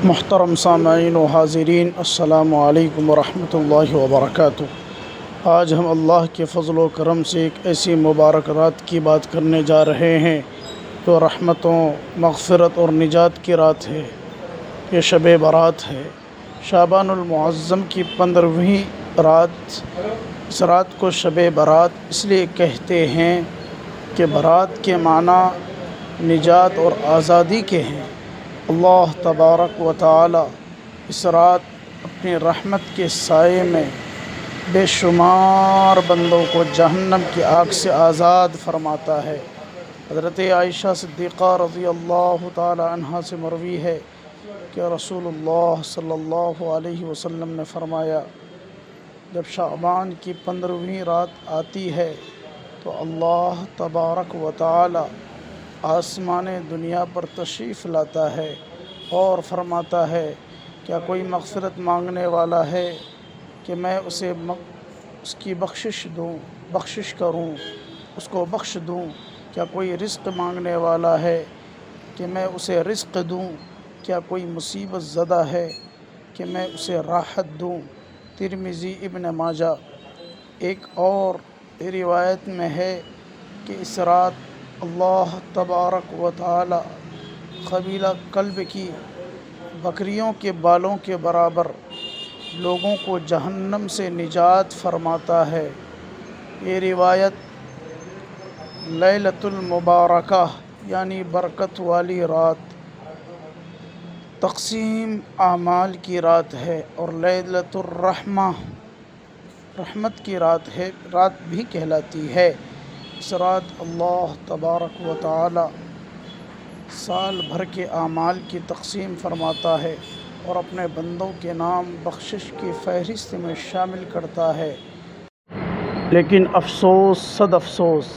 محترم سامعین و حاضرین، السلام علیکم ورحمۃ اللہ وبرکاتہ۔ آج ہم اللہ کے فضل و کرم سے ایک ایسی مبارک رات کی بات کرنے جا رہے ہیں جو رحمتوں، مغفرت اور نجات کی رات ہے۔ یہ شب برات ہے، شعبان المعظم کی 15ویں رات۔ اس رات کو شب برات اس لیے کہتے ہیں کہ برات کے معنی نجات اور آزادی کے ہیں۔ اللہ تبارک و تعالی اس رات اپنی رحمت کے سائے میں بے شمار بندوں کو جہنم کی آگ سے آزاد فرماتا ہے۔ حضرت عائشہ صدیقہ رضی اللہ تعالی عنہا سے مروی ہے کہ رسول اللہ صلی اللہ علیہ وسلم نے فرمایا، جب شعبان کی 15ویں رات آتی ہے تو اللہ تبارک و تعالی آسمان دنیا پر تشریف لاتا ہے اور فرماتا ہے، کیا کوئی مغفرت مانگنے والا ہے کہ میں اسے اس کی بخشش کروں، اس کو بخش دوں؟ کیا کوئی رزق مانگنے والا ہے کہ میں اسے رزق دوں؟ کیا کوئی مصیبت زدہ ہے کہ میں اسے راحت دوں؟ ترمذی، ابن ماجہ۔ ایک اور روایت میں ہے کہ اس رات اللہ تبارک و تعالی قبیلہ کلب کی بکریوں کے بالوں کے برابر لوگوں کو جہنم سے نجات فرماتا ہے۔ یہ روایت لیلۃ المبارکہ یعنی برکت والی رات، تقسیم اعمال کی رات ہے اور لیلۃ الرحمہ رحمت کی رات بھی کہلاتی ہے۔ اس رات اللہ تبارک و تعالی سال بھر کے اعمال کی تقسیم فرماتا ہے اور اپنے بندوں کے نام بخشش کی فہرست میں شامل کرتا ہے۔ لیکن افسوس، صد افسوس،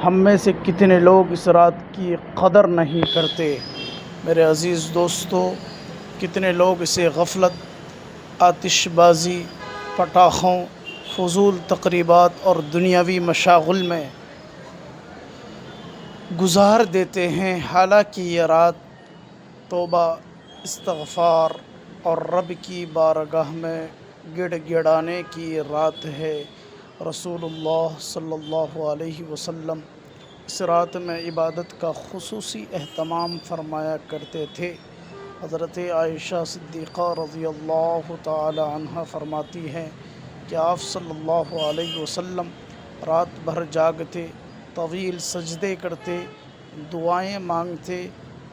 ہم میں سے کتنے لوگ اس رات کی قدر نہیں کرتے۔ میرے عزیز دوستو، کتنے لوگ اسے غفلت، آتش بازی، پٹاخوں، فضول تقریبات اور دنیاوی مشاغل میں گزار دیتے ہیں، حالانکہ یہ رات توبہ، استغفار اور رب کی بارگاہ میں گڑ گڑانے کی رات ہے۔ رسول اللہ صلی اللہ علیہ وسلم اس رات میں عبادت کا خصوصی اہتمام فرمایا کرتے تھے۔ حضرت عائشہ صدیقہ رضی اللہ تعالی عنہا فرماتی ہیں کہ آپ صلی اللہ علیہ وسلم رات بھر جاگتے، طویل سجدے کرتے، دعائیں مانگتے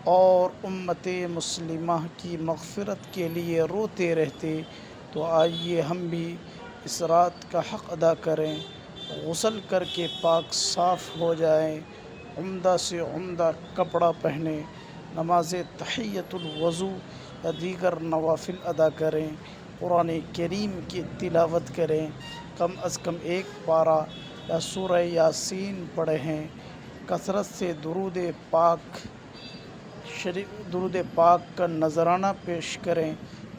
اور امت مسلمہ کی مغفرت کے لیے روتے رہتے۔ تو آئیے ہم بھی اس رات کا حق ادا کریں، غسل کر کے پاک صاف ہو جائیں، عمدہ سے عمدہ کپڑا پہنیں، نماز تحیۃ الوضو یا دیگر نوافل ادا کریں، قرآن کریم کی تلاوت کریں، کم از کم ایک پارہ یا سورہ یاسین پڑھیں، کثرت سے درود پاک کا نذرانہ پیش کریں،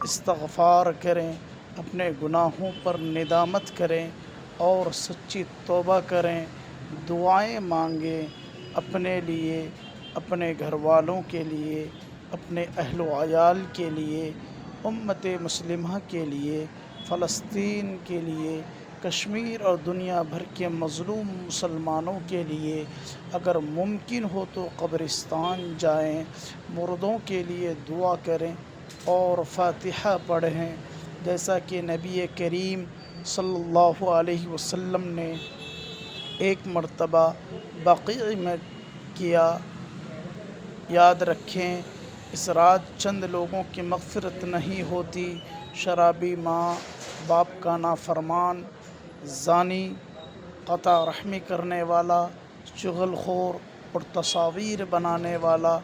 استغفار کریں، اپنے گناہوں پر ندامت کریں اور سچی توبہ کریں، دعائیں مانگیں، اپنے لیے، اپنے گھر والوں کے لیے، اپنے اہل و عیال کے لیے، امت مسلمہ کے لیے، فلسطین کے لیے، کشمیر اور دنیا بھر کے مظلوم مسلمانوں کے لیے، اگر ممکن ہو تو قبرستان جائیں، مردوں کے لیے دعا کریں اور فاتحہ پڑھیں، جیسا کہ نبی کریم صلی اللہ علیہ وسلم نے ایک مرتبہ بقیع میں کیا۔ یاد رکھیں، اس رات چند لوگوں کی مغفرت نہیں ہوتی: شرابی ماں، باپ کا نافرمان، زانی، قطع رحمی کرنے والا، چغل خور اور تصاویر بنانے والا۔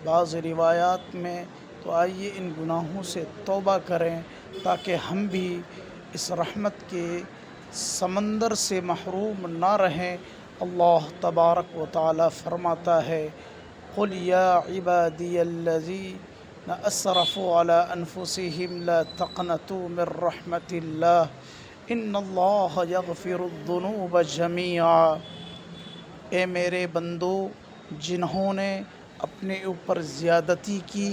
بعض روایات میں تو آئیے ان گناہوں سے توبہ کریں تاکہ ہم بھی اس رحمت کے سمندر سے محروم نہ رہیں۔ اللہ تبارک و تعالی فرماتا ہے، قُلْ يَا عِبَادِيَ الَّذِينَ أَسْرَفُوا عَلَىٰ أَنفُسِهِمْ لَا تَقْنَطُوا مِن رَّحْمَةِ اللَّهِ إِنَّ اللَّهَ يَغْفِرُ الذُّنُوبَ جَمِيعًا۔ اے میرے بندو، جنہوں نے اپنے اوپر زیادتی کی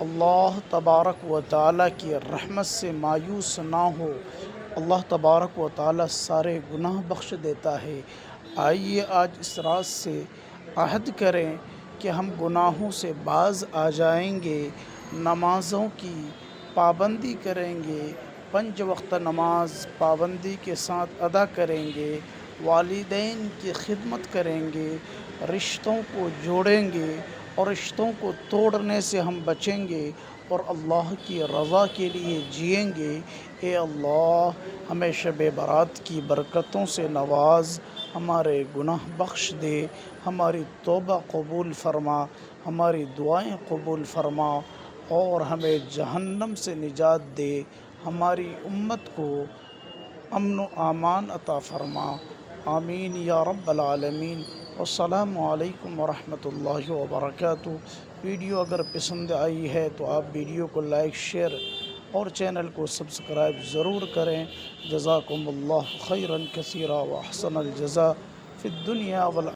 اللہ تبارک و تعالیٰ کی رحمت سے مایوس نہ ہو۔ اللہ تبارک و تعالیٰ سارے گناہ بخش دیتا ہے۔ آئیے آج اس راز سے عہد کریں کہ ہم گناہوں سے باز آ جائیں گے، نمازوں کی پابندی کریں گے، 5 وقت نماز پابندی کے ساتھ ادا کریں گے، والدین کی خدمت کریں گے، رشتوں کو جوڑیں گے اور رشتوں کو توڑنے سے ہم بچیں گے اور اللہ کی رضا کے لیے جئیں گے۔ اے اللہ ہمیں شب برات کی برکتوں سے نواز، ہمارے گناہ بخش دے، ہماری توبہ قبول فرما، ہماری دعائیں قبول فرما اور ہمیں جہنم سے نجات دے، ہماری امت کو امن و امان عطا فرما۔ آمین یا رب العالمین۔ السلام علیکم ورحمۃ اللہ وبرکاتہ۔ ویڈیو اگر پسند آئی ہے تو آپ ویڈیو کو لائک، شیئر اور چینل کو سبسکرائب ضرور کریں۔ جزاکم اللہ خیرا کثیرا و احسن الجزاء فی الدنیا والآخرہ۔